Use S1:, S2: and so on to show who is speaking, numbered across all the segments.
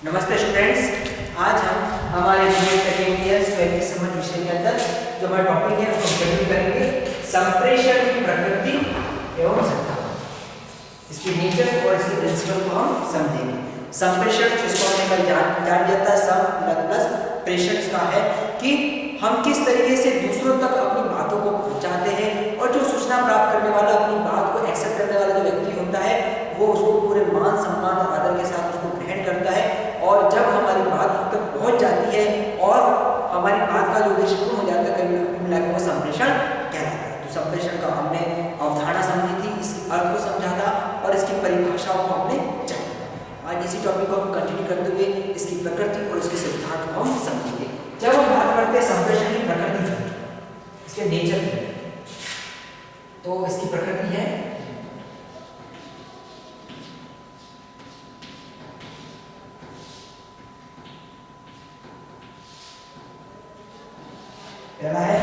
S1: नमस्ते स्टूडेंट्स, आज हम हमारे जूनियर सेकेंड ईयर स्वैच्छिक समझ विषय के अंदर जो हमारा टॉपिक है उसको कंटिन्यू करेंगे। संप्रेषण की प्रकृति एवं सिद्धांत, इसकी नेचर और इसके प्रिंसिपल को हम समझेंगे। संप्रेषण जिसको हमने कल जान लिया था, सम प्लस प्रेषण इसका है कि हम किस तरीके से दूसरों तक अपनी बातों को पहुंचाते हैं और जो सूचना प्राप्त करने वाला, अपनी बात को एक्सेप्ट करने वाला जो व्यक्ति होता है वो उसको पूरे मान सम्मान और आदर के साथ उसको ग्रहण करता है। और जब हमारी बात उस तक पहुंच जाती है और हमारी बात का जो उद्देश्य पूर्ण हो जाता है, कभी मिला के वो संप्रेषण कहलाता है। तो संप्रेषण का हमने अवधारणा समझी थी, इसके अर्थ को समझा था और इसकी परिभाषाओं को हमने जाना था। आज इसी टॉपिक को हम कंटिन्यू करते हुए इसकी प्रकृति और इसके सिद्धांत को हम समझेंगे। जब हम बात करते हैं संप्रेषण की प्रकृति की, इसके नेचर की, तो इसकी प्रकृति है पहला है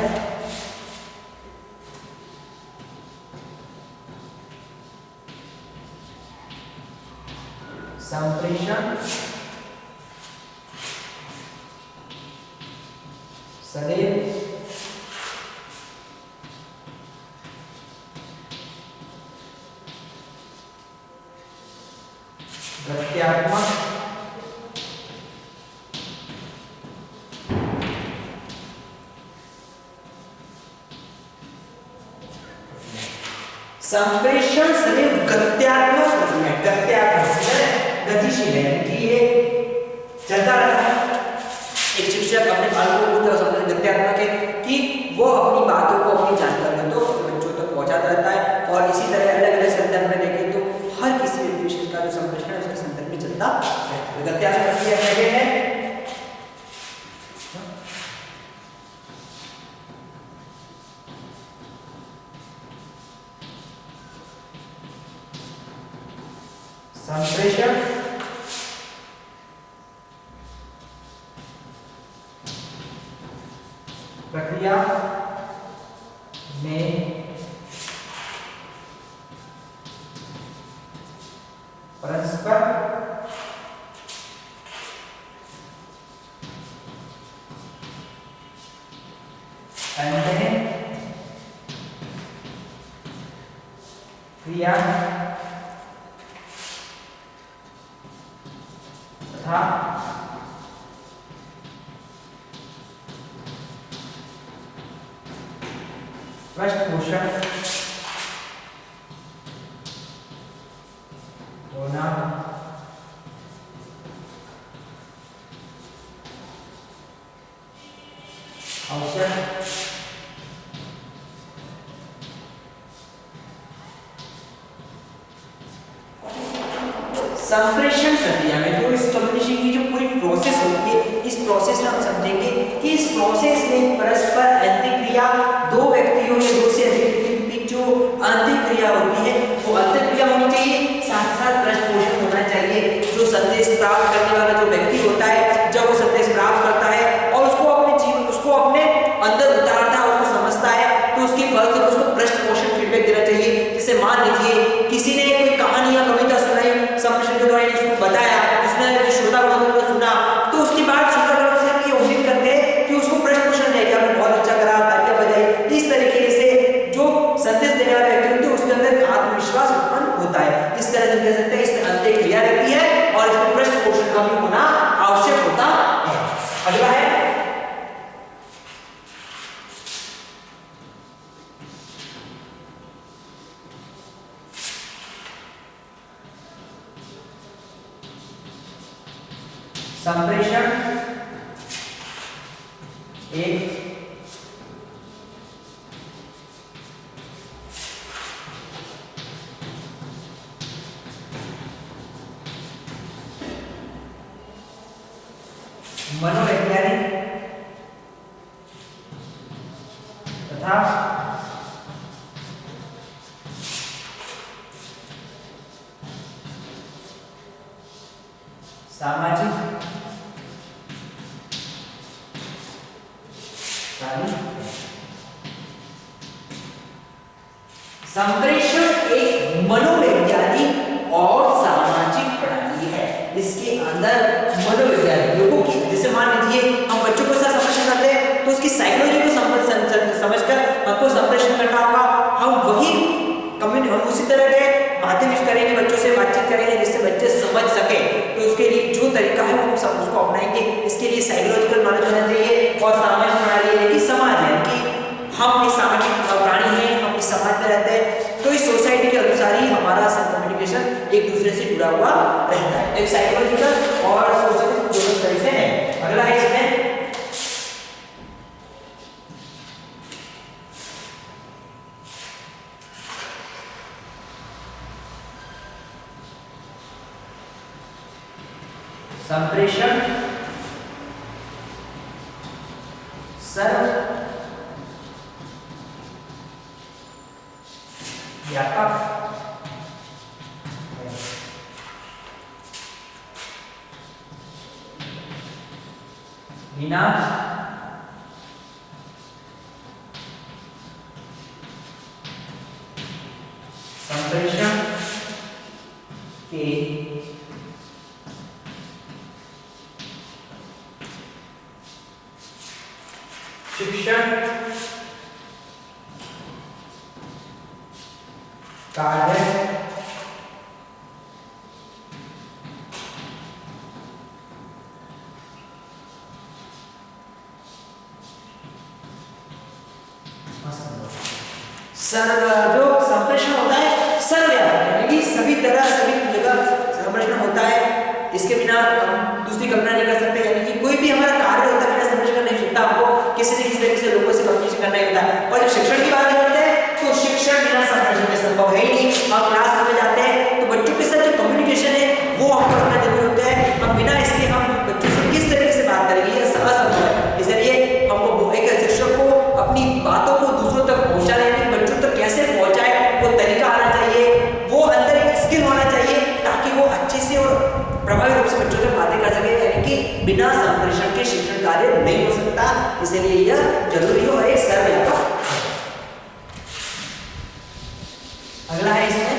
S1: संप्रेषण सदैव गत्यात्मक संप्रेषण सदैव गत्यात्मक प्रक्रिया है। गत्यात्मक गतिशील है, कि ये चलता रहता है। एक शिक्षक अपने बालकों को तो समझ गत्यात्मक है कि वो अपनी बातों को, अपनी जानकारियों को बच्चों तक पहुंचाता रहता है। और इसी तरह अलग अलग संदर्भ में देखें तो हर किसी विषय का जो संप्रेषण है उसके संदर्भ में चलता है। गत्यात्मक प्रक्रिया कहते हैं संप्रेषण प्रक्रिया में परस्पर अंतः क्रिया तथा पृष्ठपोषण होना आवश्यक संप्रेषण प्रक्रिया में जो इस कम्युनिकेशन की जो पूरी प्रोसेस होती है, इस प्रोसेस में हम समझेंगे कि इस प्रोसेस में परस्पर अंतःक्रिया दो व्यक्तियों या दो से अधिक व्यक्तियों के बीच जो अंतःक्रिया होती है वो अंतःक्रिया होनी चाहिए, साथ साथ पृष्ठपोषण होना चाहिए। जो संदेश प्राप्त करने वाला जो व्यक्ति होता है, जब वो संदेश प्राप्त करता है और उसको अपने जीवन, उसको अपने अंदर उतारता है, उसको समझता है, तो उसके फल से उसको पृष्ठपोषण फीडबैक देना चाहिए। जैसे मान लीजिए किसी ने कोई कहानी या कविता सुनाई, संप्रेषण के द्वारा उसको बताया, उसने श्रोतागणों को सुना, तो उसके बाद श्रोतागणों से हम ये उम्मीद करते हैं कि उसको पृष्ठपोषण देगा, आपने बहुत अच्छा करा, तालियां बजाई। इस तरीके से जो संदेश देने वाले व्यक्ति होते हैं उसके अंदर आत्मविश्वास उत्पन्न होता है। इस तरह से कह सकते हैं इसमें अंतःक्रिया रहती है और इसमें पृष्ठपोषण का भी होना आवश्यक होता है। अगला है संप्रेषण एक मनोवैज्ञानिक तथा सामाजिक संप्रेषण एक मनोवैज्ञानिक और सामाजिक प्रणाली है। इसके अंदर अंदर मनोविज्ञान लोगों की, जैसे मान लीजिए हम बच्चों के साथ संप्रेषण करते हैं तो उसकी साइकोलॉजी को समझकर हमको संप्रेषण करना होगा। हम उसी तरह के माध्यम यूज करेंगे, बच्चों से बातचीत करेंगे जिससे बच्चे समझ सके। तो उसके लिए जो तरीका है हम सब उसको अपनाएंगे। इसके लिए साइकोलॉजिकल नॉलेज होना चाहिए और सामाजिक प्रणाली है कि समाज है कि हम एक सामाजिक प्राणी हैं, हम इस समाज में रहते हैं, तो इस सोसाइटी के अनुसार ही हमारा सब कम्युनिकेशन एक दूसरे से जुड़ा हुआ रहता है। एक साइकोलॉजिकल और सोशल दोनों तरह से है। अगला है इसमें संप्रेषण सर्वव्यापक बिना संप्रेषण के शिक्षण कार्य जो संप्रेषण होता है सर्वव्यापक, यानी सभी तरह सभी जगह संप्रेषण होता है। इसके बिना हम दूसरी कल्पना नहीं कर सकते, यानी कि कोई भी हमारा कार्य होता है बिना संप्रेषण नहीं होता। हमको किसी न किसी तरीके से लोगों से कम्युनिकेशन करना ही होता है। और जब शिक्षण की बात करते हैं तो शिक्षण बिना संप्रेषण के संभव है ही नहीं। हम क्लास में जाते हैं तो बच्चों के साथ जो कम्युनिकेशन है वो हमको रखना जरूरी होता है। हम बिना इसके हम बच्चों से किस तरीके से बात करेंगे, यह असंभव है। इसलिए हमको एक शिक्षक को अपनी बातों को दूसरों तक पहुंचाने, यानी बच्चों तक कैसे पहुंचाए वो तरीका आना चाहिए, वो अंदर एक स्किल होना चाहिए ताकि वो अच्छे से और प्रभावी रूप से बच्चों तक बातें कर सके। यानी कि बिना संप्रेषण के शिक्षण कार्य नहीं हो सकता, इसलिए यह जरूरी और एक सर्वव्यापक। अगला है इसमें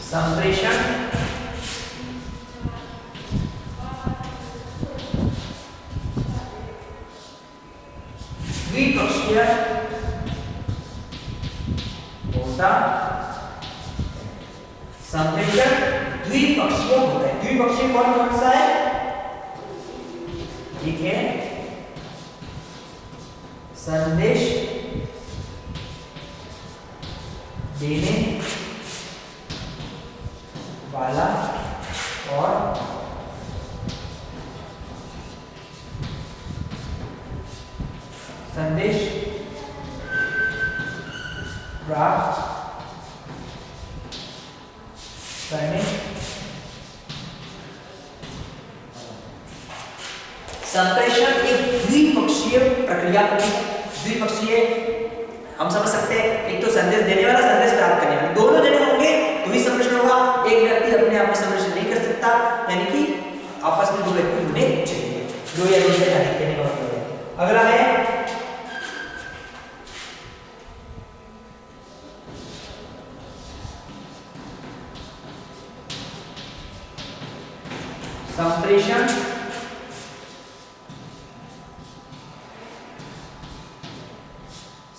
S1: संप्रेषण द्विपक्षीय होता, संप्रेषण द्विपक्षीय होता है। द्विपक्षीय कौन कौन सा है? ठीक है, संदेश देने वाला और संदेश प्राप्त करने। संप्रेषण एक द्विपक्षीय प्रक्रिया होती है। द्विपक्षीय हम समझ सकते हैं, एक तो संदेश देने वाला, संदेश प्राप्त करने वाला, दोनों जने होंगे तो ही संप्रेषण होगा। एक व्यक्ति अपने आप में संप्रेषण नहीं कर सकता, यानी कि आपस में दो व्यक्ति होने चाहिए, दो या दो से अधिक कहने का मतलब है। अगला है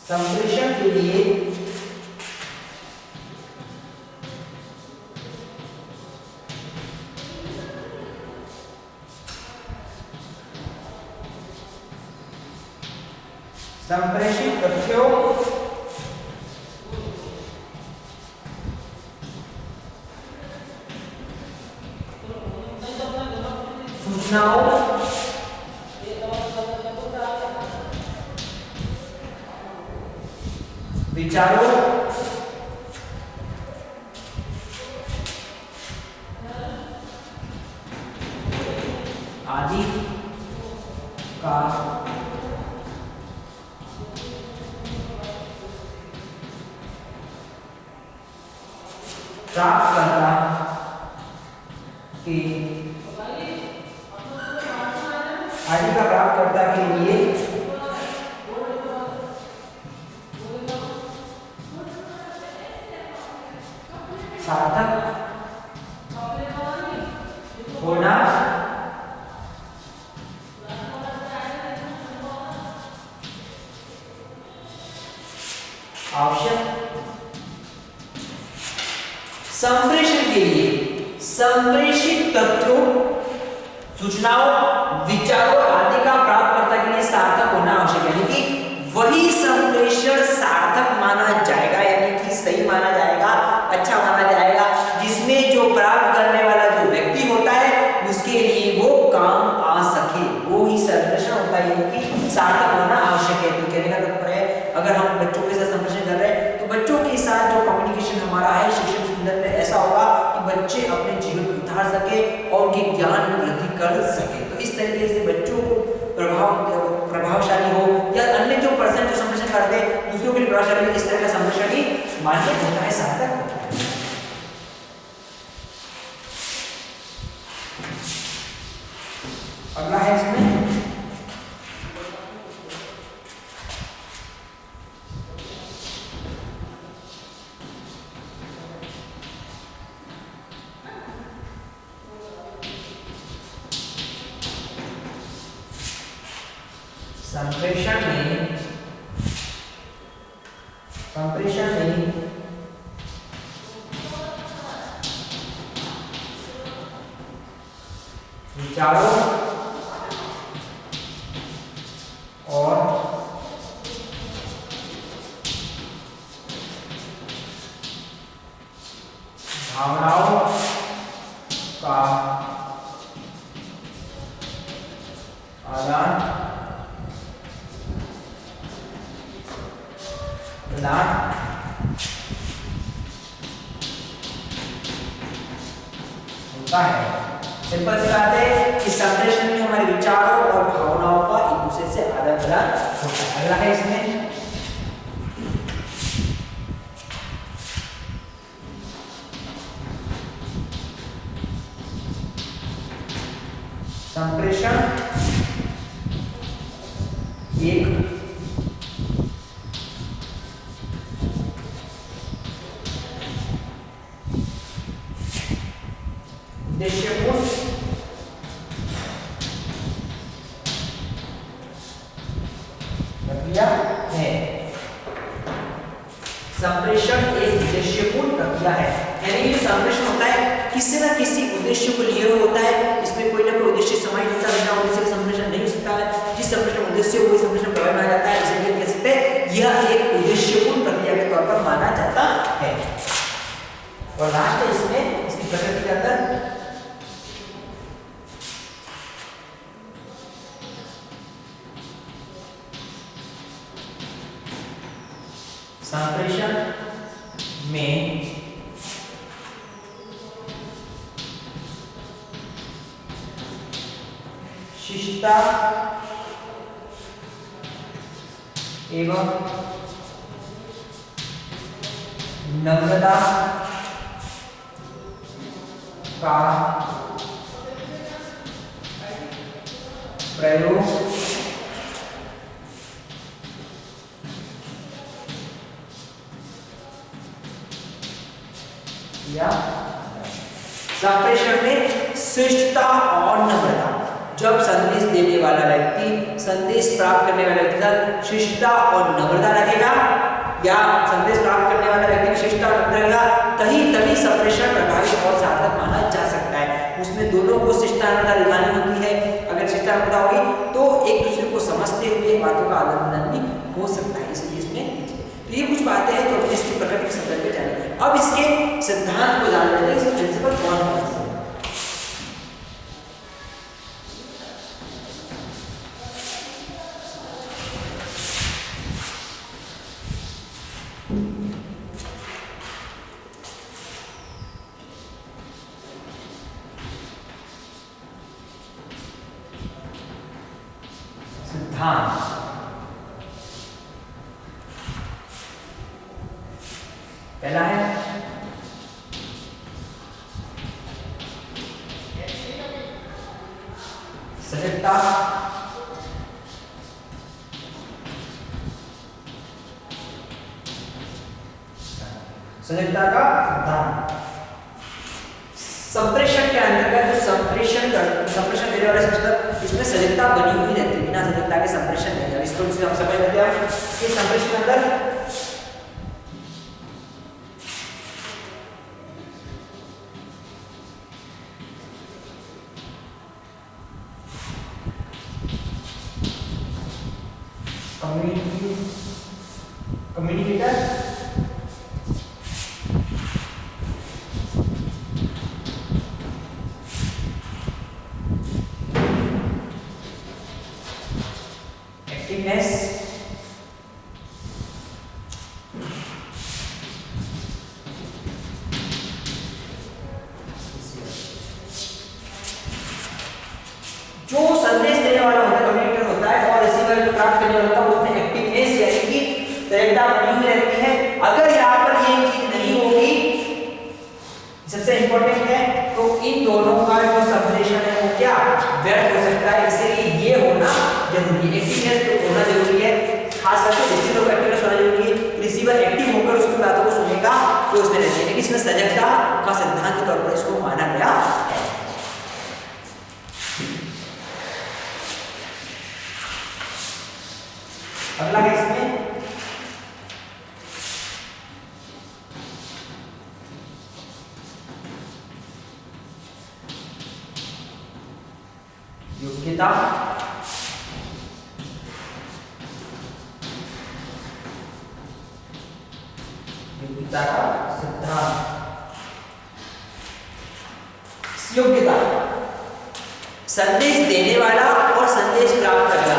S1: संप्रेषण के लिए संप्रेषित तथ्यों सूचनाओं विचारों आदि का प्राप्त करता कि आदि का प्राप्तकर्ता के लिए सार्थक होना आवश्यक। संप्रेषण के लिए संप्रेषित तथ्यों, सूचनाओं, विचारों आदि का प्राप्तकर्ता के लिए सार्थक होना आवश्यक है। यानी कि वही संप्रेषण सार्थक माना जाएगा, यानी कि सही माना जाएगा, अच्छा माना जाएगा, जिसमें जो प्राप्त करने वाला जो व्यक्ति होता है उसके लिए वो काम आ सके, वो ही संप्रेषण होता है, यानी कि सार्थक होना आवश्यक है। तो कहने का तात्पर्य है अगर हम बच्चों के साथ संप्रेषण कर रहे हैं तो बच्चों के साथ जो कम्युनिकेशन हमारा है शिक्षण के संदर्भ में ऐसा होगा कि बच्चे अपने जीवन में उतार सके और उनके ज्ञान में वृद्धि कर सके। तो इस तरीके से बच्चों को प्रभावशाली हो या अन्य जो पर्सन जो संप्रेषण करते हैं दूसरों के लिए प्रभावशाली, इस तरह का संप्रेषण ही मान्य होता है, सार्थक होता है। अगला है इसमें संप्रेषण में विचारों और भावनाओं का आदान प्रदान होता है। सिंपल सी बात है कि संप्रेषण में हमारे विचारों और भावनाओं का एक दूसरे से आदान प्रदान होता है। अगला है इसमें संप्रेषण एक उद्देश्यपूर्ण प्रक्रिया है। संप्रेषण एक उद्देश्यपूर्ण प्रक्रिया है, यानी ये संप्रेषण होता है किसी न किसी उद्देश्य को लिए हुए होता है, इसमें कोई ना कोई उद्देश्य समाहित होता है, बिना उद्देश्य का संप्रेषण नहीं हो सकता है। जिस संप्रेषण उद्देश्य वही संप्रेषण प्रभावी माना जाता है, इसलिए कह सकते हैं यह एक उद्देश्यपूर्ण प्रक्रिया के तौर पर माना जाता है। और लास्ट है इसमें इसकी प्रकृति के अंदर संप्रेषण में शिष्टता एवं नम्रता का प्रयोग किया। संप्रेषण में शिष्टता और नम्रता, जब संदेश देने वाला व्यक्ति संदेश प्राप्त करने वाले व्यक्ति का शिष्टता और नम्रता रखेगा या संदेश प्राप्त करने वाला व्यक्ति शिष्टता और नम्रता रखेगा, तभी संप्रेषण प्रभावी और सार्थक माना जा सकता है। उसमें दोनों को शिष्टता नम्रता दिखानी होती है। अगर शिष्टता नम्रता होगी तो एक दूसरे को समझते हुए बातों का आदान प्रदान भी हो सकता है। इसलिए इसमें तो ये कुछ बातें हैं जो अपने इसकी प्रकृति के संदर्भ में जानेंगे। अब इसके सिद्धांत को जान लेते हैं, इसके प्रिंसिपल कौन है। सिद्धांत पहला है सजगता, सजगता का सिद्धांत। संप्रेषण के अंतर्गत जो संप्रेषण देने वाला सिस्टम, इसमें सजगता बनी हुई रहती है, बिना सजगता के संप्रेषण नहीं है। इसको हम समझ लेते हैं कि संप्रेषण के अंदर कम्युनिकेटर, एक्टिवनेस, जो संदेश देने वाला होता है कम्युनिकेटर होता है, और रिसीवर जो प्राप्त करने वाला होता है उसमें एक्टिवनेस यानी कि सजगता बनी हुई रहती है। अगर यहाँ पर ये चीज नहीं होगी, सबसे इंपॉर्टेंट है, तो इन दोनों का जो संप्रेषण है वो क्या व्यर्थ हो सकता है। इसलिए ये होना जरूरी है, एक्टिवनेस तो होना जरूरी है, खास करके रिसीवर का एक्टिवनेस होना जरूरी है। रिसीवर एक्टिव होकर उसकी बातों को सुनेगा तो उसमें रहती है, लेकिन इसमें सजगता का सिद्धांत के तौर पर इसको माना गया है। अगला है इसमें योग्यता, योग्यता का सिद्धांत। योग्यता, संदेश देने वाला और संदेश प्राप्त करना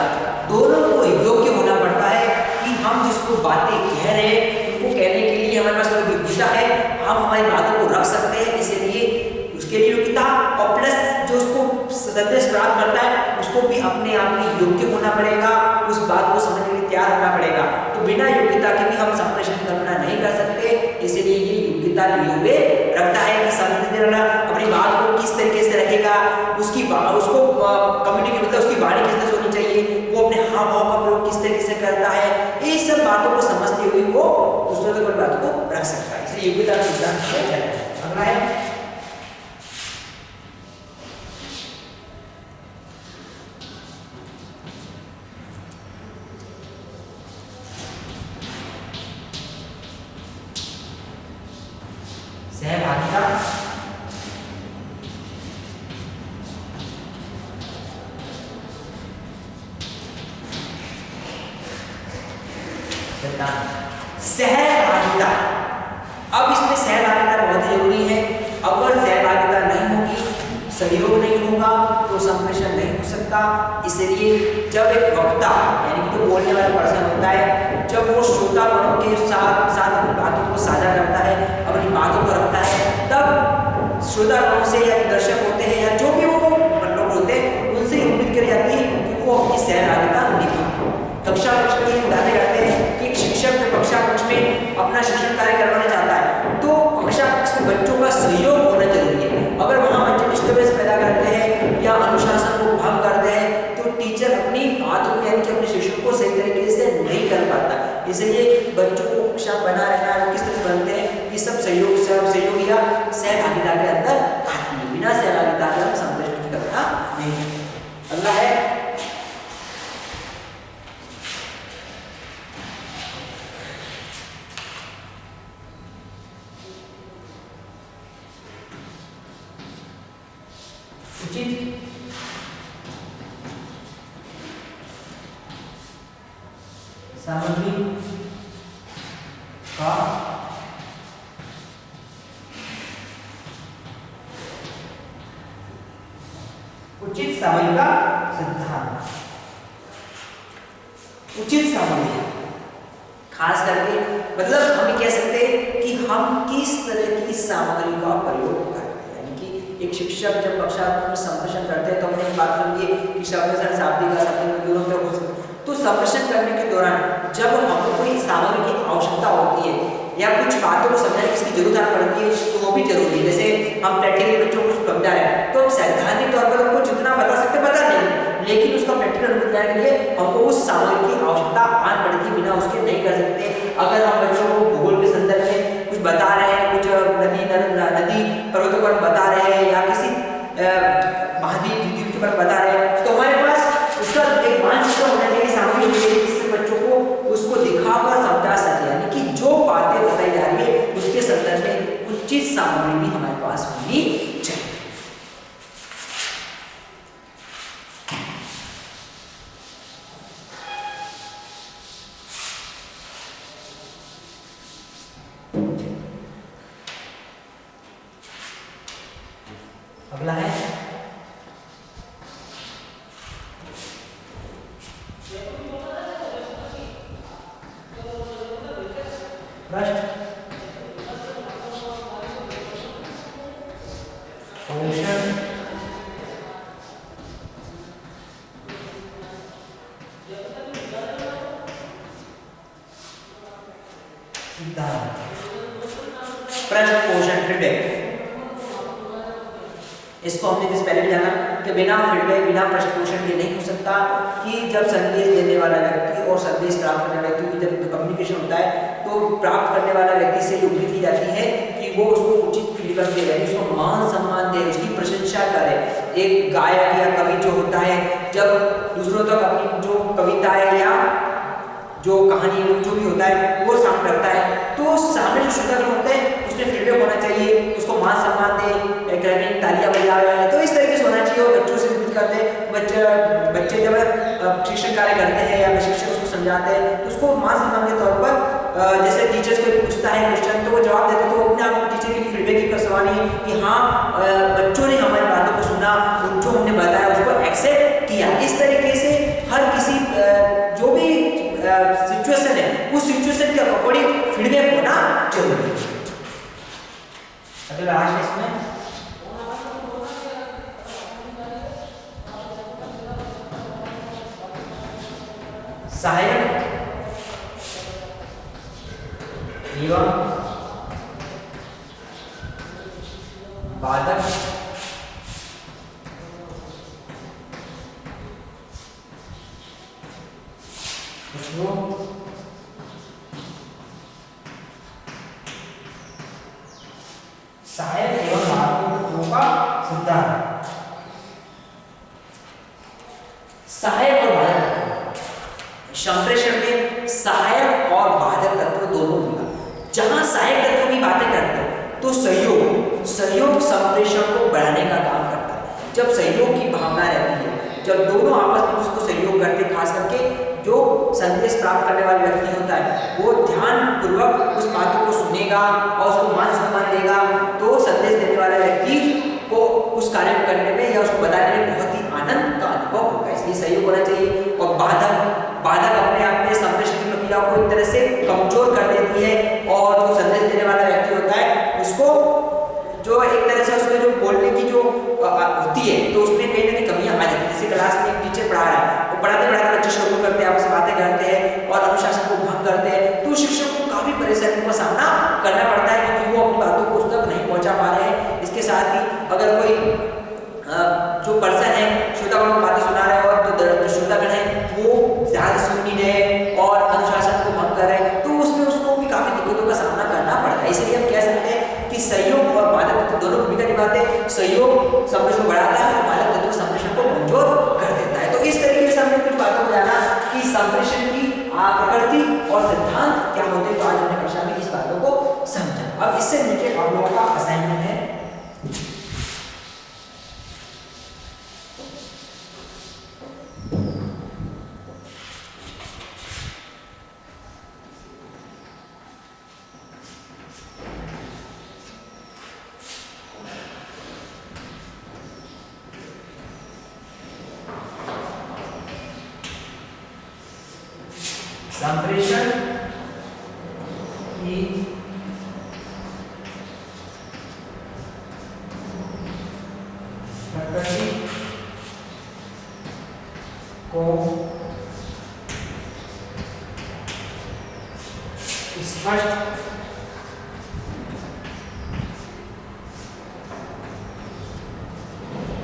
S1: दोनों को योग्य होना पड़ता है कि हम जिसको बातें कह रहे हैं उनको कहने के लिए हमारे पास योग्यता है, हम हमारी बातों को रख सकते हैं, इसलिए उसके लिए योग्यता, और प्लस जो उसको संदेश प्राप्त करता है उसको भी अपने आप में योग्य होना पड़ेगा, उस बात को समझने के लिए तैयार होना पड़ेगा। तो बिना योग्यता के भी हम संप्रेषण की कल्पना नहीं कर सकते, इसलिए ये योग्यता लिए हुए रखता है कि संदेश देने वाला अपनी बात को किस तरीके से रखेगा, उसको कम्युनिकेट मतलब उसकी वाणी किस तरह से होनी चाहिए, वो अपने हाव भाव का प्रयोग किस तरीके से करता है, ये सब बातों को समझते हुए वो दूसरों तक बातों को रख सकता है, इसलिए योग्यता का सिद्धांत किया जाता है। अगला है सहभागिता, सहभागिता। अब इसमें सहभागिता बहुत जरूरी है, अगर सहभागिता नहीं होगी, सहयोग नहीं होगा तो संप्रेषण नहीं हो सकता। इसलिए जब एक वक्ता यानी कि जो बोलने वाला पर्सन होता है, जब वो श्रोतागणों के साथ अपनी बातों को साझा करता है, अपनी बातों को रखता है, तब श्रोतागणों से या दर्शक होते हैं या जो भी वो लोग होते हैं उनसे उम्मीद करी जाती है कि वो अपनी सहभागिता निभाए। कक्षा कक्ष में बताते रहते हैं कि एक शिक्षक जो कक्षा कक्ष में अपना शिक्षण कार्य करवाना चाहता है तो कक्षा कक्ष में बच्चों का सहयोग होना जरूरी है। अगर वहाँ बच्चे डिस्टर्बेंस पैदा करते हैं या अनुशासन को भंग करते हैं तो टीचर अपनी बात को यानी कि अपने शिक्षक को सही तरीके से नहीं कर पाता। इसलिए बच्चों को कक्षा बना रहना किस तरह से बनते हैं, ये सब सहयोग या सहभागिता के अंदर आती है। बिना सहभागिता के हम संप्रेषण करना नहीं। अगला है उचित सामग्री का उचित सामग्री का सिद्धांत। उचित सामग्री खास करके मतलब हम कह सकते हैं कि हम किस तरह की सामग्री का प्रयोग करते हैं। यानी कि एक शिक्षक जब कक्षा में संप्रेषण करते हैं तो हमने एक बात समझिए कि शब्द शाब्दिक हो सकता है। तो संप्रेषण करने के दौरान जब हमको कोई सामग्री की आवश्यकता होती है या कुछ बातों को समझने की इसकी जरूरत पड़ती है तो वो भी जरूरी है। जैसे हम प्रैक्टिकली बच्चों को कुछ समझा रहे हैं तो हम सैद्धांतिक तौर पर उनको जितना बता सकते बता देंगे, संतुलित अनुभूति लाने के लिए हमको उस सामग्री की आवश्यकता आन पड़ती, बिना उसके नहीं कर सकते। अगर हम बच्चों को भूगोल के संदर्भ में कुछ बता रहे हैं, कुछ नदी पर्वतों पर बता रहे हैं या किसी महाद्वीप द्वीप पर बता रहे हैं, तो हमारे पास उसका एक मानचित्र होना चाहिए, सामग्री होनी चाहिए, जिससे बच्चों को उसको दिखाकर समझा सके। यानी कि जो बातें बताई जा रही है उसके संदर्भ में उचित सामग्री भी हमारे पास होनी चाहिए। अगला है पृष्ठ पोषण सिद्धांत। पृष्ठ पोषण फीडबैक, इसको हमने जिस पहले भी जाना कि बिना फीडबैक, बिना पृष्ठ पोषण के नहीं हो सकता। कि जब संदेश देने वाला व्यक्ति और संदेश प्राप्त करने वाला व्यक्ति की जब कम्युनिकेशन होता है तो प्राप्त करने वाला व्यक्ति से ये उम्मीद की जाती है कि वो उसको उचित फीडबैक दे, यानी उसको मान सम्मान दे, उसकी प्रशंसा करे। एक गायक या कवि जो होता है जब दूसरों तक अपनी जो कविता है या जो कहानी जो भी होता है वो सामने रखता है, तो सामने जो श्रोतागण होते हैं उसमें फीडबैक होना चाहिए, उसको मान सम्मान दे, क्लैपिंग तालियां बजाए, तो इस तरीके से होना चाहिए। और बच्चों से उम्मीद करते हैं बच्चे जब शिक्षण कार्य करते हैं या शिक्षक उसको समझाते हैं तो उसको मान सम्मान के तौर पर जैसे टीचर्स कोई पूछता है क्वेश्चन तो वो जवाब देते, तो अपने आप टीचर के लिए फीडबैक की सवाल है कि हाँ बच्चों ने हमारी बातों को सुना, जो हमने बताया उसको एक्सेप्ट किया। इस तरीके से हर किसी जो भी सिचुएशन है उस सिचुएशन के अकॉर्डिंग फीडबैक होना जरूरी है। अगला आज इसमें सहायक एवं बाधक सहायक एवं बाधकों का सिद्धांत। सहायक और बाधक संप्रेषण में सहायक और बाधक तत्व दोनों होगा। जहां सहायक तत्वों की बातें करते हैं तो सहयोग संप्रेषण को बढ़ाने का काम करता है। जब सहयोग की भावना रहती है, जब दोनों आपस में उसको सहयोग करते, खास करके जो संदेश प्राप्त करने वाला व्यक्ति होता है वो ध्यान पूर्वक उस बातों को सुनेगा और उसको मान सम्मान देगा, तो संदेश देने वाला व्यक्ति को उस कार्य करने में या उसको बताने में बहुत ही आनंद का अनुभव होगा। इसलिए सहयोग होना चाहिए। और बाधक अपने आप में संप्रेषण की प्रक्रिया को एक तरह से कमजोर कर देती है, और जो संदेश देने वाला व्यक्ति होता है उसको जो एक तरह से उसमें जो बोलने की जो होती है तो उसमें कहीं ना कहीं कमियां आ जाती है। जैसे क्लास में एक टीचर पढ़ा रहा है, वो पढ़ाते पढ़ाते बच्चे शुरू करते हैं, आपस में बातें करते हैं और अनुशासन को भंग करते हैं, तो शिक्षक को काफी परेशानियों का सामना करना पड़ता है क्योंकि वो अपनी बातों को उस तक नहीं पहुंचा पा रहे हैं। इसके साथ ही अगर कोई जो पर्सन है श्रोतागण को बातें सुना रहे हैं और जो श्रोतागण है वो ज्यादा सुन नहीं रहे और अनुशासन को भंग कर रहे हैं, तो उसमें उसको भी काफी दिक्कतों का सामना करना पड़ता है। इसलिए हम कह सकते हैं कि सहयोग और बाधक तत्व दोनों भूमिका निभाते हैं। सहयोग संप्रेषण को बढ़ाता है और बाधक तत्व संप्रेषण को कमजोर कर देता है। तो इस तरीके से हमने कुछ बातों को जाना कि संप्रेषण की प्रकृति और सिद्धांत क्या होते हैं। तो आज हमने कक्षा में इस बातों को समझा। अब इससे नीचे आप लोगों का असाइनमेंट है संप्रेषण की प्रकृति को स्पष्ट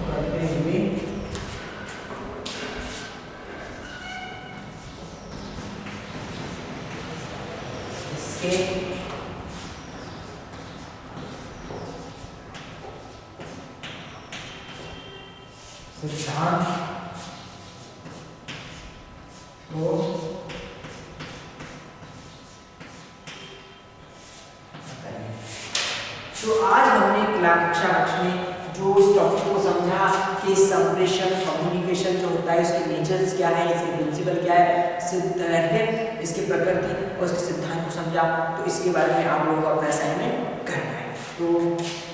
S1: करते हुए के सिद्धांत को तो आज हमने कक्षा में जो इस टॉपिक को समझा कि संप्रेषण कम्युनिकेशन जो होता है इसके नेचर्स क्या है, इसके प्रिंसिपल क्या है, इसकी प्रकृति और इसके सिद्धांत को समझा। तो इसके बारे में आप लोगों को अपना असाइनमेंट करना है। तो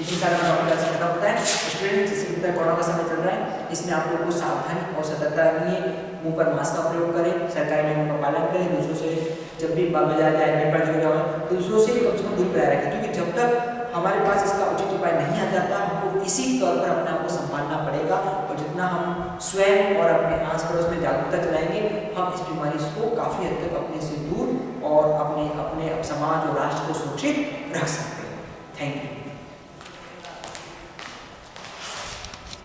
S1: इसी सारा टॉपिक से खत्म होता है। स्टूडेंट इसी तरह कोरोना का समय चल रहा है, इसमें आप लोगों को सावधानी और सतर्कता रखनी है। मुंह पर मास्क का प्रयोग करें, सरकारी नियमों का पालन करें, दूसरों से जब भी बाजार जाए नेट पर जाए दूसरों से कम दूर बनाए रखें, क्योंकि जब तक हमारे पास इसका उचित उपाय नहीं आ जाता हमको इसी तौर पर अपने आप को संभालना पड़ेगा। और जितना हम स्वयं और अपने आस पड़ोस में जागरूकता चलाएंगे हम इस बीमारी को काफ़ी हद तक अपने से दूर और अपने समाज और राष्ट्र को सुरक्षित रख सकते हैं।